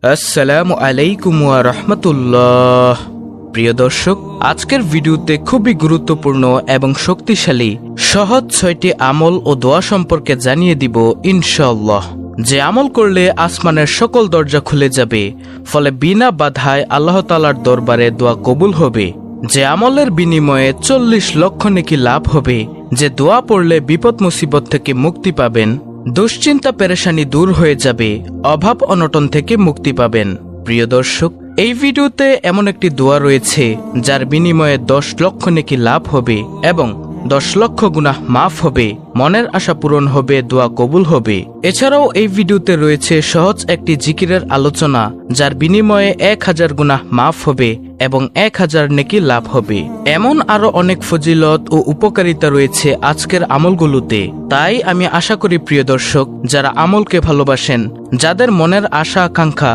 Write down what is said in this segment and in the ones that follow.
আসসালামু আলাইকুম ওয়া রাহমাতুল্লাহ। প্রিয় দর্শক, আজকের ভিডিওতে খুবই গুরুত্বপূর্ণ এবং শক্তিশালী সহজ 6টি আমল ও দোয়া সম্পর্কে জানিয়ে দিব ইনশাআল্লাহ। যে আমল করলে আসমানের সকল দরজা খুলে যাবে, ফলে বিনা বাধায় আল্লাহ তাআলার দরবারে দোয়া কবুল হবে। যে আমলের বিনিময়ে 40 লক্ষ নেকি লাভ হবে। যে দোয়া পড়লে বিপদ মুসিবত থেকে মুক্তি পাবেন, দুশ্চিন্তা পেরেশানি দূর হয়ে যাবে, অভাব অনটন থেকে মুক্তি পাবেন। প্রিয় দর্শক, এই ভিডিওতে এমন একটি দোয়া রয়েছে যার বিনিময়ে 10 লক্ষ নেকি লাভ হবে এবং 10 লক্ষ গুনাহ মাফ হবে, মনের আশা পূরণ হবে, দোয়া কবুল হবে। এছাড়াও এই ভিডিওতে রয়েছে সহজ একটি জিকিরের আলোচনা যার বিনিময়ে 1000 গুনাহ মাফ হবে এবং 1000 নেকি লাভ হবে। এমন আরো অনেক ফজিলত ও উপকারিতা রয়েছে আজকের আমলগুলোতে। তাই আমি আশা করি প্রিয় দর্শক, যারা আমলকে ভালোবাসেন, যাদের মনের আশা আকাঙ্ক্ষা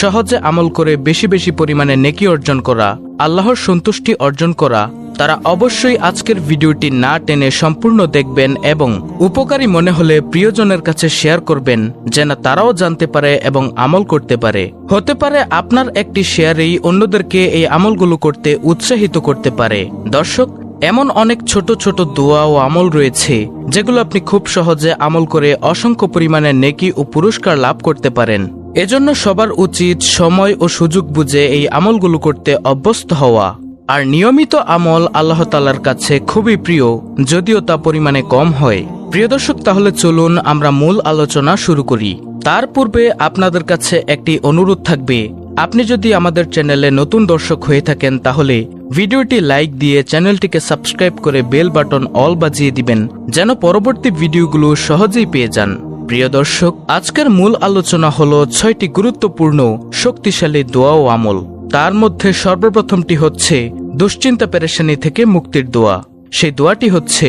সহজে আমল করে বেশি বেশি পরিমাণে নেকি অর্জন করা, আল্লাহর সন্তুষ্টি অর্জন করা, তারা অবশ্যই আজকের ভিডিওটি না টেনে সম্পূর্ণ দেখবেন এবং উপকারী মনে হলে প্রিয়জনের কাছে শেয়ার করবেন, যেন তারাও জানতে পারে এবং আমল করতে পারে। হতে পারে আপনার একটি শেয়ারেই অন্যদেরকে এই আমলগুলো করতে উৎসাহিত করতে পারে। দর্শক, এমন অনেক ছোট ছোট দোয়া ও আমল রয়েছে যেগুলো আপনি খুব সহজে আমল করে অসংখ্য পরিমাণে নেকি ও পুরস্কার লাভ করতে পারেন। এজন্য সবার উচিত সময় ও সুযোগ বুঝে এই আমলগুলো করতে অভ্যস্ত হওয়া। আর নিয়মিত আমল আল্লাহ তাআলার কাছে খুবই প্রিয়, যদিও তা পরিমাণে কম হয়। প্রিয় দর্শক, তাহলে চলুন আমরা মূল আলোচনা শুরু করি। তার পূর্বে আপনাদের কাছে একটি অনুরোধ থাকবে, আপনি যদি আমাদের চ্যানেলে নতুন দর্শক হয়ে থাকেন তাহলে ভিডিওটি লাইক দিয়ে চ্যানেলটিকে সাবস্ক্রাইব করে বেল বাটন অল বাজিয়ে দিবেন, যেন পরবর্তী ভিডিওগুলো সহজেই পেয়ে যান। প্রিয় দর্শক, আজকের মূল আলোচনা হলো 6টি গুরুত্বপূর্ণ শক্তিশালী দোয়া ও আমল। তার মধ্যে সর্বপ্রথমটি হচ্ছে দুশ্চিন্তা পেরেশানি থেকে মুক্তির দোয়া। সেই দোয়াটি হচ্ছে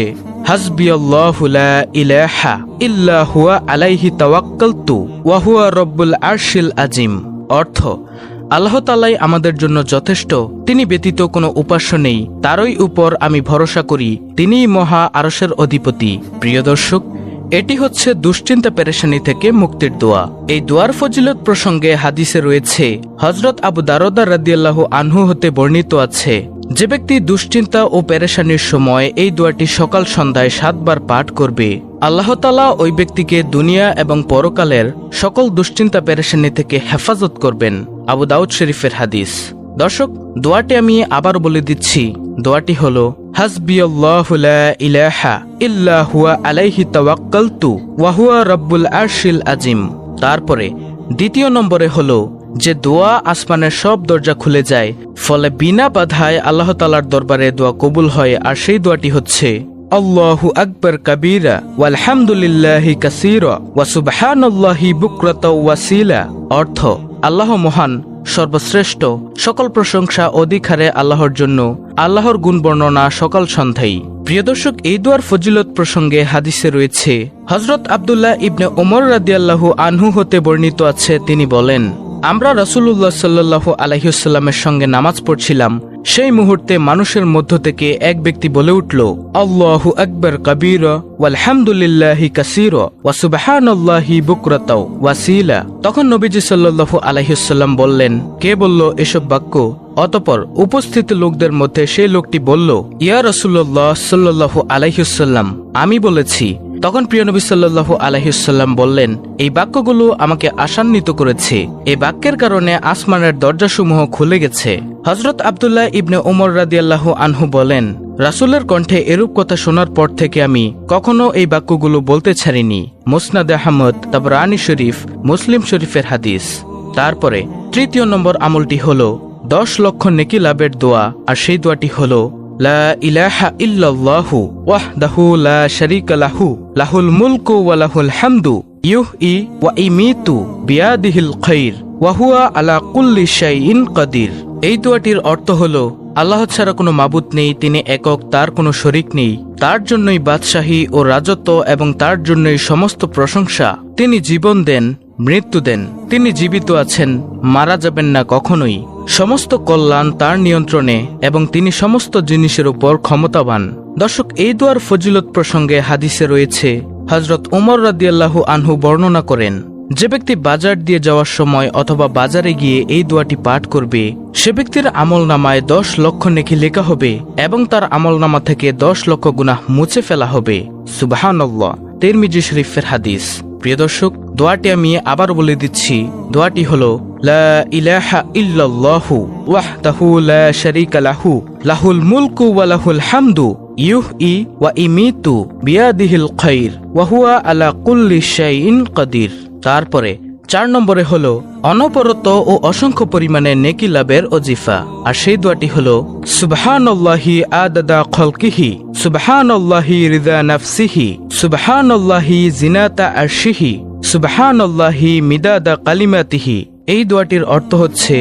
হাসবিয়াল্লাহু লা ইলাহা ইল্লা হুয়া আলাইহি তাওয়াক্কালতু ওয়া হুয়া রব্বুল আরশিল আজিম। অর্থ, আল্লাহ তাআলাই আমাদের জন্য যথেষ্ট, তিনি ব্যতীত কোনো উপাস্য নেই, তারই উপর আমি ভরসা করি, তিনিই মহা আরশের অধিপতি। প্রিয় দর্শক, এটি হচ্ছে দুশ্চিন্তা পেরেশানি থেকে মুক্তির দোয়া। এই দোয়ার ফজিলত প্রসঙ্গে হাদিসে রয়েছে, হযরত আবু দারদা রাদিয়াল্লাহু আনহু হতে বর্ণিত আছে, যে ব্যক্তি দুশ্চিন্তা ও পেরেশানির সময় এই দোয়াটি সকাল সন্ধ্যায় 7 বার পাঠ করবে, আল্লাহ তাআলা ওই ব্যক্তিকে দুনিয়া এবং পরকালের সকল দুশ্চিন্তা পেরেশানি থেকে হেফাজত করবেন। আবু দাউদ শরীফের হাদিস। দর্শক, দোয়াটি আমি আবার বলে দিচ্ছি। দোয়াটি হলো হাসবিয়াল্লাহু লা ইলাহা ইল্লা হুয়া আলাইহি তাওয়াক্কালতু ওয়া হুয়া রব্বুল আরশিল আজিম। তারপরে দ্বিতীয় নম্বরে হলো যে দোয়া আসমানের সব দরজা খুলে যায়, ফলে বিনা বাধায় আল্লাহ তাআলার দরবারে দোয়া কবুল হয়। আর সেই দোয়াটি হচ্ছে আল্লাহু আকবার কাবীরা ওয়ালহামদুলিল্লাহি কাসীরা ওয়া সুবহানাল্লাহি বুকরাতাও ওয়াসিলা। অর্থ, আল্লাহ মহান, সর্বশ্রেষ্ঠ, সকল প্রশংসা অধিকারে আল্লাহর জন্য, আল্লাহর গুণ বর্ণনা সকাল সন্ধ্যায়। প্রিয় দর্শক, এই দোয়ার ফজিলত প্রসঙ্গে হাদিসে রয়েছে, হযরত আব্দুল্লাহ ইবনে ওমর রাদিয়াল্লাহু আনহু হতে বর্ণিত আছে, তিনি বলেন, আমরা রাসূলুল্লাহ সাল্লাল্লাহু আলাইহি ওয়াসাল্লামের সঙ্গে নামাজ পড়ছিলাম। সেই মুহূর্তে মানুষের মধ্য থেকে এক ব্যক্তি বলে উঠল, আল্লাহু আকবার কাবীরা ওয়ালহামদুলিল্লাহি কাসীরা ওয়া সুবহানাল্লাহি বুকরাতাও ওয়াসিলা। তখন নবীজি সাল্লাল্লাহু আলাইহি ওয়াসাল্লাম বললেন, কে বলল এসব বাক্য? অতঃপর উপস্থিত লোকদের মধ্যে সেই লোকটি বলল, ইয়া রাসূলুল্লাহ সাল্লাল্লাহু আলাইহি ওয়াসাল্লাম, আমি বলেছি। তখন প্রিয় নবী সাল্লাল্লাহু আলাইহি ওয়াসাল্লাম বললেন, এই বাক্যগুলো আমাকে আশান্বিত করেছে। এই বাক্যের কারণে আসমানের দরজাসমূহ খুলে গেছে। হযরত আব্দুল্লাহ ইবনে ওমর রাদিয়াল্লাহু আনহু বলেন, রাসূলের কণ্ঠে এরূপ কথা শোনার পর থেকে আমি কখনো এই বাক্যগুলো বলতে ছাড়িনি। মুসনাদ আহমদ, তাবরানী শরীফ, মুসলিম শরীফের হাদিস। তারপরে তৃতীয় নম্বর আমলটি হলো 10 লক্ষ নেকি লাভের দোয়া। আর সেই দোয়াটি হলো লা ইলাহা ইল্লাল্লাহু ওয়াহদাহু লা শারীকা লাহু লাহুল মুলকু ওয়া লাহুল হামদু ইউহয়ি ওয়া ইমিতু বিয়াদিহিল খায়র ওয়া হুয়া আলা কুল্লি শাইইন কাদির। এই দোয়াটির অর্থ হলো, আল্লাহ ছাড়া কোনো মাবুদ নেই, তিনি একক, তার কোনো শরীক নেই, তার জন্যই বাদশাহী ও রাজত্ব এবং তার জন্যই সমস্ত প্রশংসা। তিনি জীবন দেন, মৃত্যু দেন, তিনি জীবিত আছেন, মারা যাবেন না কখনোই। সমস্ত কল্যাণ তার নিয়ন্ত্রণে এবং তিনি সমস্ত জিনিসের উপর ক্ষমতাবান। দর্শক, এই দোয়ার ফজিলত প্রসঙ্গে হাদিসে রয়েছে, হযরত ওমর রাদিয়াল্লাহু আনহু বর্ণনা করেন যে ব্যক্তি বাজার দিয়ে যাওয়ার সময় অথবা বাজারে গিয়ে এই দোয়াটি পাঠ করবে সে ব্যক্তির আমলনামায় 10 লক্ষ নেকি লেখা হবে এবং তার আমলনামা থেকে 10 লক্ষ গুনাহ মুছে ফেলা হবে। সুবহানাল্লাহ। তিরমিজি শরীফের হাদিস। প্রিয় দর্শক, দোয়াটি আমি আবার বলে দিচ্ছি। দোয়াটি হলো লা ইলাহা ইল্লাল্লাহু ওয়াহদাহু লা শারীকা লাহু লাহুল মুলকু ওয়া লাহুল হামদু ইউহয়ি ওয়া ইমিতু বিয়াদিহিল খায়র ওয়া হুয়া আলা কুল্লি শাইইন কাদির। তারপরে 4 নম্বরে হলো অনবরত ও অসংখ্য পরিমাণে নেকি লাভের ওজিফা। আর সেই দোয়াটি হলো সুবহানাল্লাহি আদাদা খালকিহি সুবহানাল্লাহি রিদা নাফসিহি সুবহানাল্লাহি জিনাতা আরশিহি সুবহানাল্লাহি মিদাদা কালিমাতিহি। এই দোয়াটির অর্থ হচ্ছে,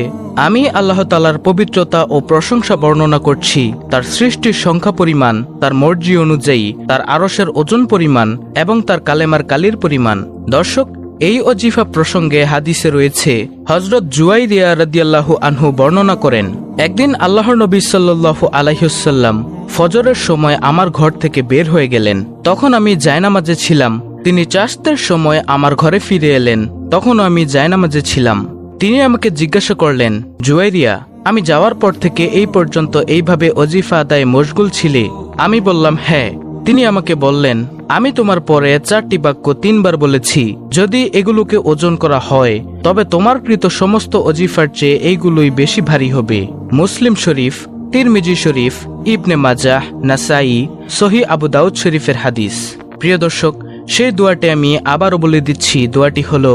আমি আল্লাহ তাআলার পবিত্রতা ও প্রশংসা বর্ণনা করছি তার সৃষ্টির সংখ্যা পরিমাণ, তার মর্জি অনুযায়ী, তার আরশের ওজন পরিমাণ এবং তার কালেমার কালির পরিমাণ। দর্শক, এই ওজিফা প্রসঙ্গে হাদিসে রয়েছে, হযরত জুয়াইরিয়া রাদিয়াল্লাহু আনহু বর্ণনা করেন, একদিন আল্লাহর নবী সাল্লাল্লাহু আলাইহি ওয়াসাল্লাম ফজরের সময় আমার ঘর থেকে বের হয়ে গেলেন। তখন আমি জায়নামাজে ছিলাম। তিনি চাশতের সময় আমার ঘরে ফিরে এলেন। তখনও আমি জায়নামাজে ছিলাম। তিনি আমাকে জিজ্ঞাসা করলেন, জুয়াইরিয়া, আমি যাওয়ার পর থেকে এই পর্যন্ত এইভাবে ওজিফা আদায়ে মশগুল ছিলে? আমি বললাম, হ্যাঁ। তিনি আমাকে বললেন, আমি তোমার পরে 4টি বাক্য 3 বার বলেছি। যদি এগুলোকে ওজন করা হয় তবে তোমার কৃত সমস্ত ওজিফার চেয়ে এইগুলোই বেশি ভারী হবে। মুসলিম শরীফ, তিরমিজি শরীফ, ইবনে মাজাহ, নাসাই, সহিহ আবু দাউদ শরীফের হাদিস। প্রিয় দর্শক, সেই দোয়াটি আমি আবারও বলে দিচ্ছি। দোয়াটি হলো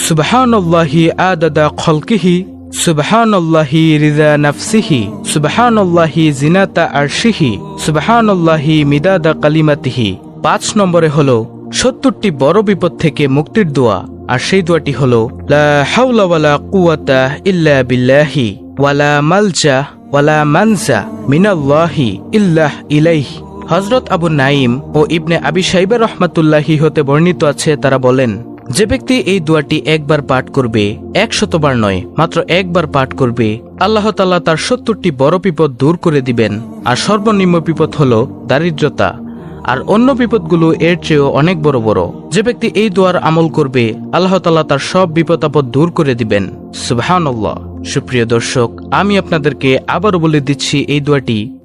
সুবহানাল্লাহি আদাদা খালকিহি সুবহানাল্লাহি রিদা নাফসিহি সুবহানাল্লাহি জিনাতা আরশিহি সুবহানাল্লাহি মিদাদা কালিমাতিহি। 5 নম্বরে হলো 70টি বড় বিপদ থেকে মুক্তির দোয়া। আর সেই দোয়াটি হলো লা হাওলা ওয়ালা কুওয়াতা ইল্লা বিল্লাহি ওয়ালা মালজা ওয়ালা মানজা মিনাল্লাহি ইল্লা ইলাইহি। হযরত আবু নাঈম ও ইবনে আবি শাইবা রাহমাতুল্লাহি হতে বর্ণিত আছে, তারা বলেন, যে ব্যক্তি এই দোয়াটি একবার পাঠ করবে, 100 বার নয়, মাত্র একবার পাঠ করবে, আল্লাহ তাআলা তার 70টি বড় বিপদ দূর করে দিবেন। আর সর্বনিম্ন বিপদ হলো দারিদ্রতা। আর অন্য বিপদগুলো এর চেয়েও অনেক বড় বড়। যে ব্যক্তি এই দোয়ার আমল করবে, আল্লাহ তাআলা তার সব বিপদ আপদ দূর করে দিবেন। সুবহানাল্লাহ। সুপ্রিয় দর্শক, আমি আপনাদেরকে আবারও বলে দিচ্ছি এই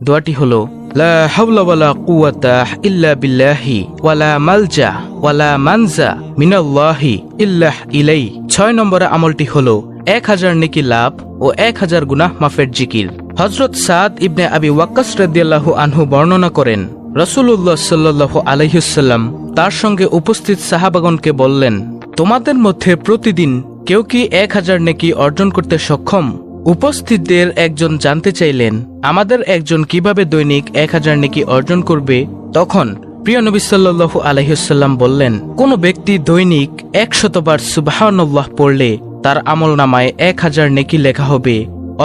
দোয়াটি হলো লা হাওলা ওয়ালা কুওয়াতা ইল্লা বিল্লাহি ওয়ালা মালজা ওয়ালা মানজা মিনাল্লাহি ইল্লা ইলাই। 6 নম্বরে আমলটি হলো 1000 নেকি লাভ ও 1000 গুনাহ মাফের জিকির। হযরত সাদ ইবনে আবি ওয়াক্কাস রাদিয়াল্লাহু আনহু বর্ণনা করেন, রাসূলুল্লাহ সাল্লাল্লাহু আলাইহি ওয়াসাল্লাম তার সঙ্গে উপস্থিত সাহাবাগণকে বললেন, তোমাদের মধ্যে প্রতিদিন কেউ কি 1000 নেকি অর্জন করতে সক্ষম? উপস্থিতদের একজন জানতে চাইলেন, আমাদের একজন কিভাবে দৈনিক 1000 নেকি অর্জন করবে? তখন প্রিয় নবী সাল্লাল্লাহু আলাইহি ওয়াসাল্লাম বললেন, কোন ব্যক্তি দৈনিক 100 বার সুবহানাল্লাহ পড়লে তার আমলনামায় 1000 নেকি লেখা হবে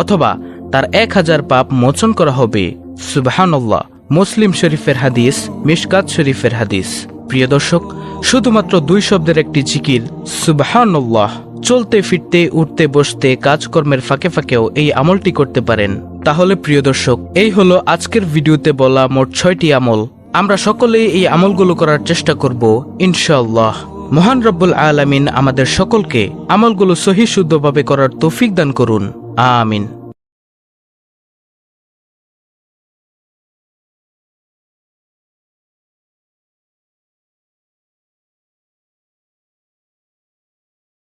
অথবা তার 1000 পাপ মোচন করা হবে। সুবহানাল্লাহ। মুসলিম শরীফের হাদিস, মিশকাত শরীফের হাদিস। প্রিয় দর্শক, শুধুমাত্র 2 শব্দের একটি জিকির সুবহানাল্লাহ। চলতে ফিরতে, উঠতে বসতে, কাজকর্মের ফাঁকে ফাঁকেও এই আমলটি করতে পারেন। তাহলে প্রিয় দর্শক, এই হলো আজকের ভিডিওতে বলা মোট 6টি আমল। আমরা সকলেই এই আমলগুলো করার চেষ্টা করব ইনশাআল্লাহ। মহান রব্বুল আলামিন আমাদের সকলকে আমলগুলো সহি শুদ্ধভাবে করার তৌফিক দান করুন। আমিন।